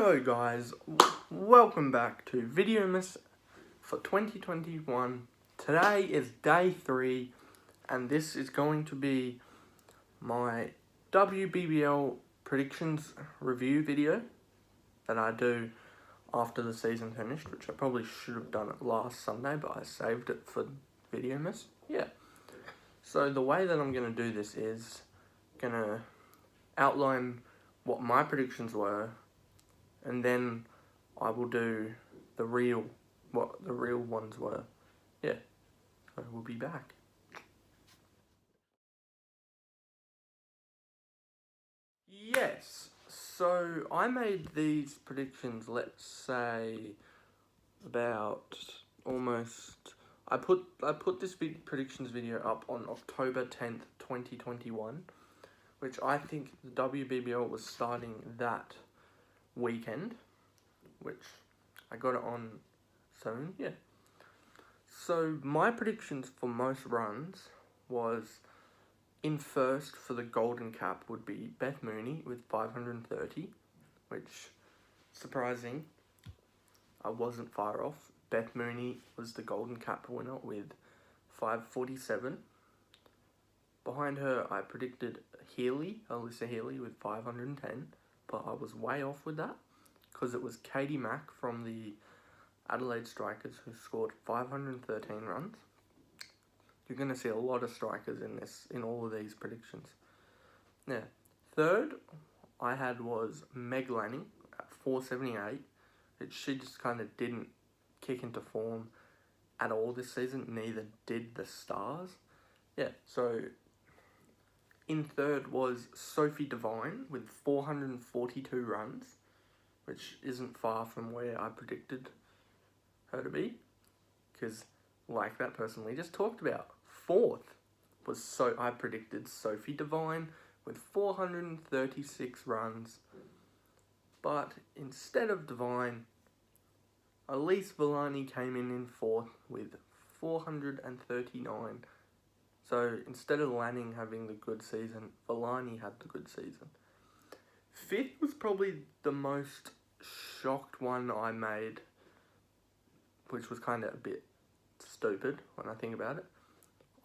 Righto guys, welcome back to Videomas for 2021. Today is day 3 and this is going to be my WBBL predictions review video that I do after the season finished, which I probably should have done it last Sunday, but I saved it for Videomas. Yeah. So the way that I'm going to do this is going to outline what my predictions were, and then I will do what the real ones were. Yeah, so we'll be back. Yes, so I made these predictions, let's say, about almost... I put this predictions video up on October 10th, 2021, which I think the WBBL was starting that weekend, which I got it on soon, yeah. So my predictions for most runs was, in first for the golden cap would be Beth Mooney with 530, which, surprising, I wasn't far off. Beth Mooney was the golden cap winner with 547. Behind her, I predicted Alyssa Healy with 510, but I was way off with that because it was Katie Mack from the Adelaide Strikers who scored 513 runs. You're going to see a lot of strikers in all of these predictions. Yeah. Third I had was Meg Lanning at 478, which she just kind of didn't kick into form at all this season, neither did the Stars. Yeah, so in third was Sophie Devine with 442 runs, which isn't far from where I predicted her to be, because like that person we just talked about. Fourth was I predicted Sophie Devine with 436 runs, but instead of Devine, Elise Villani came in fourth with 439. So instead of Lanning having the good season, Villani had the good season. Fifth was probably the most shocked one I made, which was kind of a bit stupid when I think about it.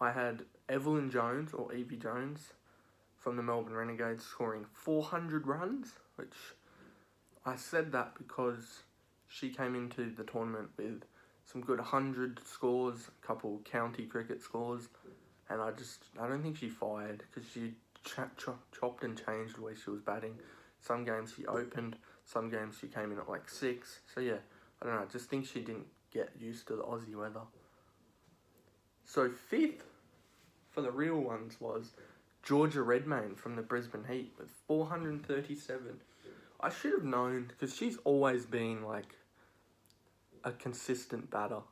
I had Evelyn Jones, or Evie Jones, from the Melbourne Renegades scoring 400 runs, which I said that because she came into the tournament with some good 100 scores, a couple county cricket scores, and I don't think she fired because she chopped and changed the way she was batting. Some games she opened, some games she came in at like 6. So yeah, I don't know, I just think she didn't get used to the Aussie weather. So fifth for the real ones was Georgia Redmayne from the Brisbane Heat with 437. I should have known because she's always been like a consistent batter.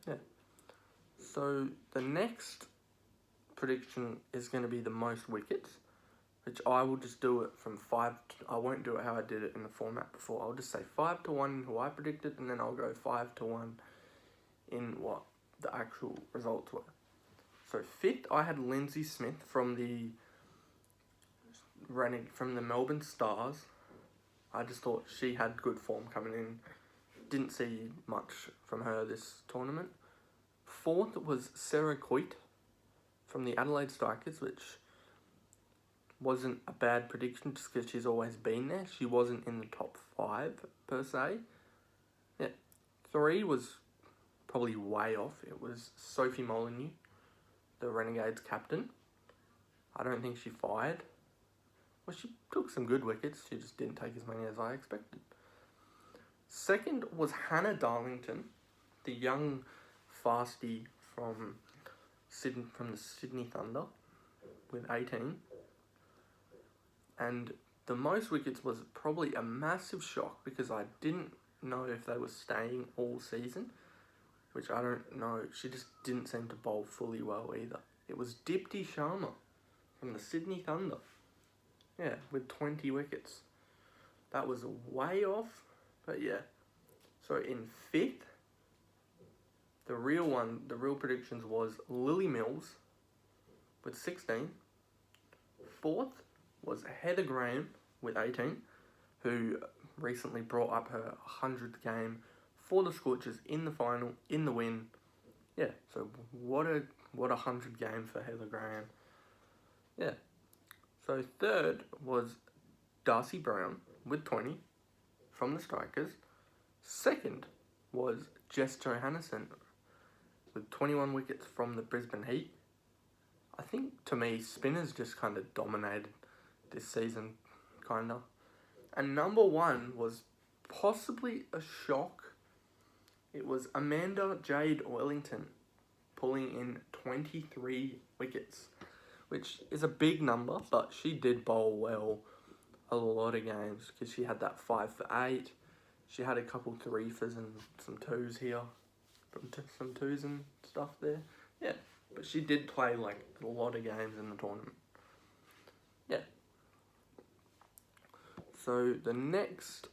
Yeah. So the next prediction is going to be the most wickets, which I will just do it from 5 I won't do it how I did it in the format before. I'll just say 5-1 who I predicted, and then I'll go 5-1 in what the actual results were. So fifth I had Lindsay Smith from the Melbourne Stars. I just thought she had good form coming in. Didn't see much from her this tournament. Fourth was Sarah Coit from the Adelaide Strikers, which wasn't a bad prediction just because she's always been there. She wasn't in the top 5 per se. Yeah. 3 was probably way off. It was Sophie Molyneux, the Renegades captain. I don't think she fired. Well, she took some good wickets. She just didn't take as many as I expected. Second was Hannah Darlington, the young fastie from the Sydney Thunder with 18. And the most wickets was probably a massive shock because I didn't know if they were staying all season, which I don't know. She just didn't seem to bowl fully well either. It was Dipti Sharma from the Sydney Thunder. Yeah, with 20 wickets. That was way off, but yeah. So in fifth, the real predictions was Lily Mills with 16. Fourth was Heather Graham with 18, who recently brought up her 100th game for the Scorchers in the final, in the win. Yeah, so what a 100 game for Heather Graham. Yeah. So third was Darcy Brown with 20 from the Strikers. Second was Jess Johannesson with 21 wickets from the Brisbane Heat. I think, to me, spinners just kind of dominated this season, kind of. And number one was possibly a shock. It was Amanda Jade Wellington pulling in 23 wickets, which is a big number, but she did bowl well a lot of games because she had that 5 for 8. She had a couple 3-fers and some 2s here, some 2s and stuff there. Yeah, but she did play like a lot of games in the tournament. Yeah. So the next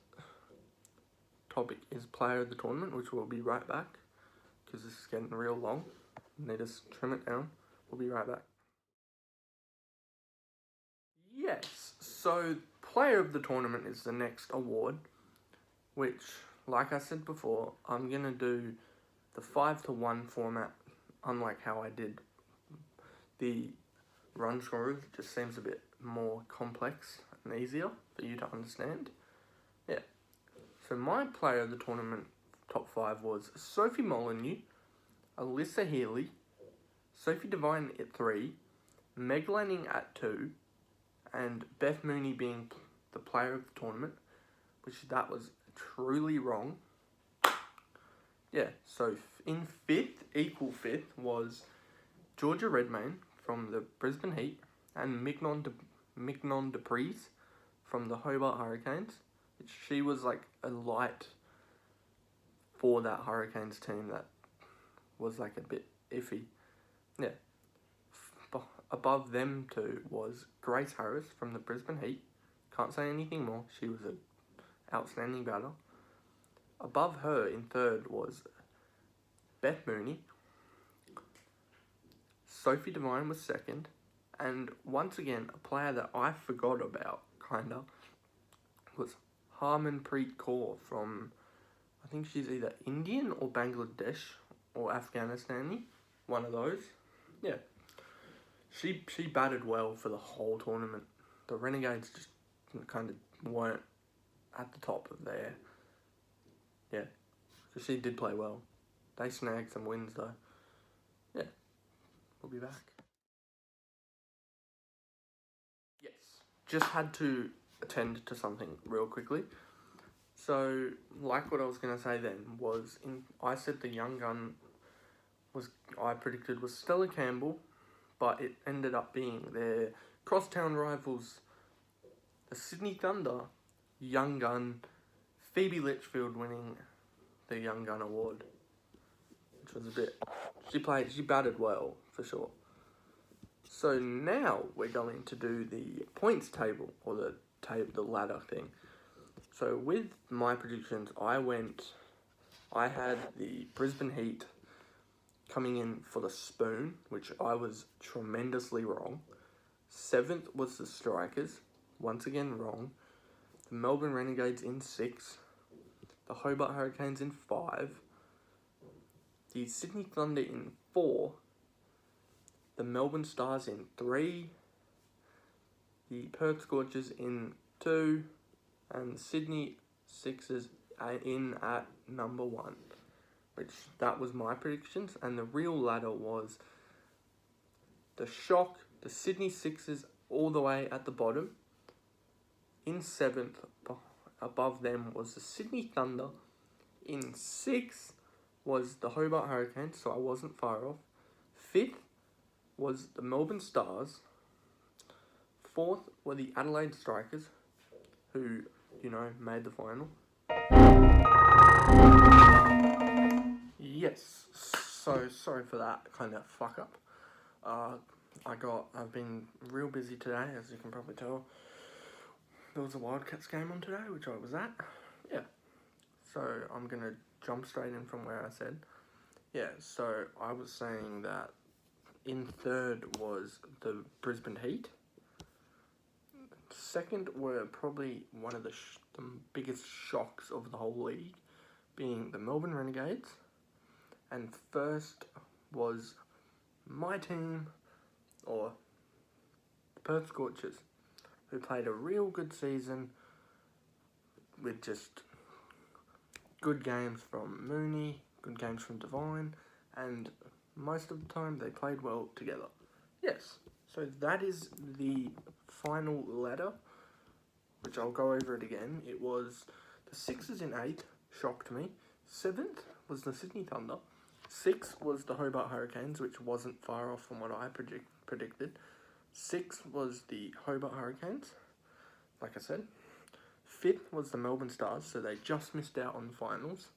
topic is player of the tournament, which we'll be right back because this is getting real long. Need to trim it down. We'll be right back. Yes, so player of the tournament is the next award, which, like I said before, I'm going to do the 5-to-1 format, unlike how I did the run scorers. It just seems a bit more complex and easier for you to understand. Yeah. So my player of the tournament top 5 was Sophie Molyneux, Alyssa Healy, Sophie Devine at 3, Meg Lanning at 2, and Beth Mooney being the player of the tournament, which that was truly wrong. Yeah, so in equal fifth was Georgia Redmayne from the Brisbane Heat and Mignon Dupreez from the Hobart Hurricanes. She was like a light for that Hurricanes team that was like a bit iffy. Yeah. Above them two was Grace Harris from the Brisbane Heat. Can't say anything more. She was an outstanding batter. Above her in third was Beth Mooney. Sophie Devine was second. And once again, a player that I forgot about, kinda, was Harmanpreet Kaur from, I think she's either Indian or Bangladesh or Afghanistani. One of those. Yeah. She batted well for the whole tournament. The Renegades just kind of weren't at the top of there. Yeah. So she did play well. They snagged some wins though. Yeah. We'll be back. Yes. Just had to attend to something real quickly. So, like what I was going to say then, I said the young gun I predicted was Stella Campbell, but it ended up being their crosstown rivals, the Sydney Thunder, young gun, Phoebe Litchfield winning the Young Gun Award, which was a bit. She batted well for sure. So now we're going to do the points table or the ladder thing. So with my predictions, I had the Brisbane Heat coming in for the spoon, which I was tremendously wrong. 7th was the Strikers, once again wrong. The Melbourne Renegades in 6. The Hobart Hurricanes in 5. The Sydney Thunder in 4. The Melbourne Stars in 3. The Perth Scorchers in 2. And the Sydney Sixers in at number 1. Which, that was my predictions. And the real ladder was the shock, the Sydney Sixers all the way at the bottom. In 7th, above them was the Sydney Thunder. In 6th was the Hobart Hurricanes, so I wasn't far off. 5th was the Melbourne Stars. 4th were the Adelaide Strikers, who, made the final. Yes, so sorry for that kind of fuck up. I've been real busy today, as you can probably tell. There was a Wildcats game on today, which I was at. Yeah. So I'm going to jump straight in from where I said. Yeah, so I was saying that in third was the Brisbane Heat. second were probably one of the biggest shocks of the whole league, being the Melbourne Renegades. And first was my team, or the Perth Scorchers, who played a real good season with just good games from Mooney, good games from Devine, and most of the time they played well together. Yes, so that is the final ladder, which I'll go over it again. It was the Sixers in 8th, shocked me. 7th was the Sydney Thunder. 6th was the Hobart Hurricanes, which wasn't far off from what I predicted. 6th was the Hobart Hurricanes, like I said. 5th was the Melbourne Stars, so they just missed out on the finals.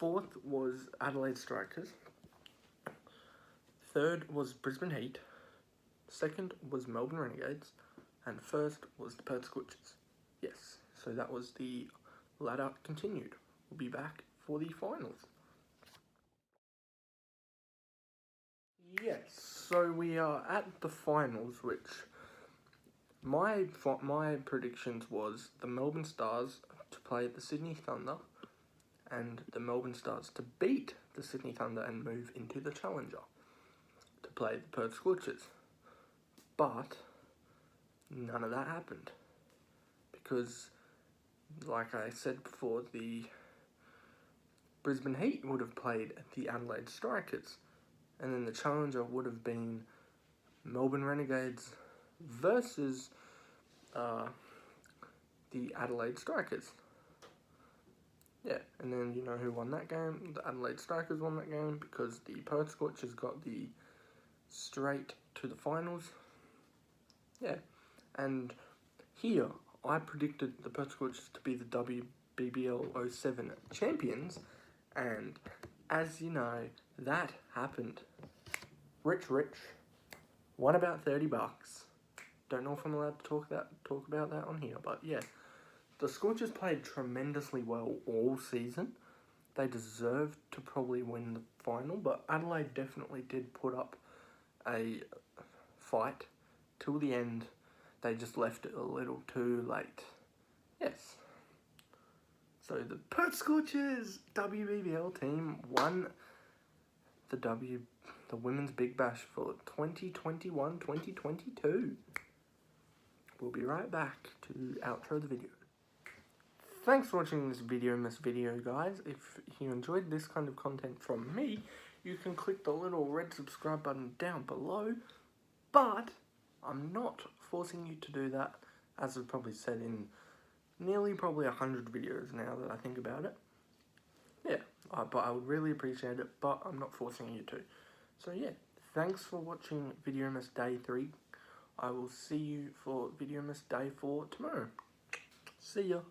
4th was Adelaide Strikers. 3rd was Brisbane Heat. 2nd was Melbourne Renegades. And 1st was the Perth Scorchers. Yes, so that was the ladder continued. We'll be back for the finals. Yes, so we are at the finals, which my predictions was the Melbourne Stars to play the Sydney Thunder, and the Melbourne Stars to beat the Sydney Thunder and move into the Challenger to play the Perth Scorchers. But none of that happened, because, like I said before, the Brisbane Heat would have played the Adelaide Strikers, and then the Challenger would have been Melbourne Renegades versus the Adelaide Strikers. Yeah, and then you know who won that game? The Adelaide Strikers won that game because the Perth Scorchers got the straight to the finals. Yeah, and here I predicted the Perth Scorchers to be the WBBL07 champions, and as you know, that happened. Rich won about $30. Don't know if I'm allowed to talk about that on here, but yeah. The Scorchers played tremendously well all season. They deserved to probably win the final, but Adelaide definitely did put up a fight till the end. They just left it a little too late. Yes. So the Perth Scorchers WBBL team won the Women's Big Bash for 2021-2022. We'll be right back to outro the video. Thanks for watching this video, guys. If you enjoyed this kind of content from me, you can click the little red subscribe button down below, but I'm not forcing you to do that, as I've probably said in nearly probably 100 videos now that I think about it. Yeah, but I would really appreciate it, but I'm not forcing you to. So yeah, thanks for watching Videomas Day 3. I will see you for Videomas Day 4 tomorrow. See ya.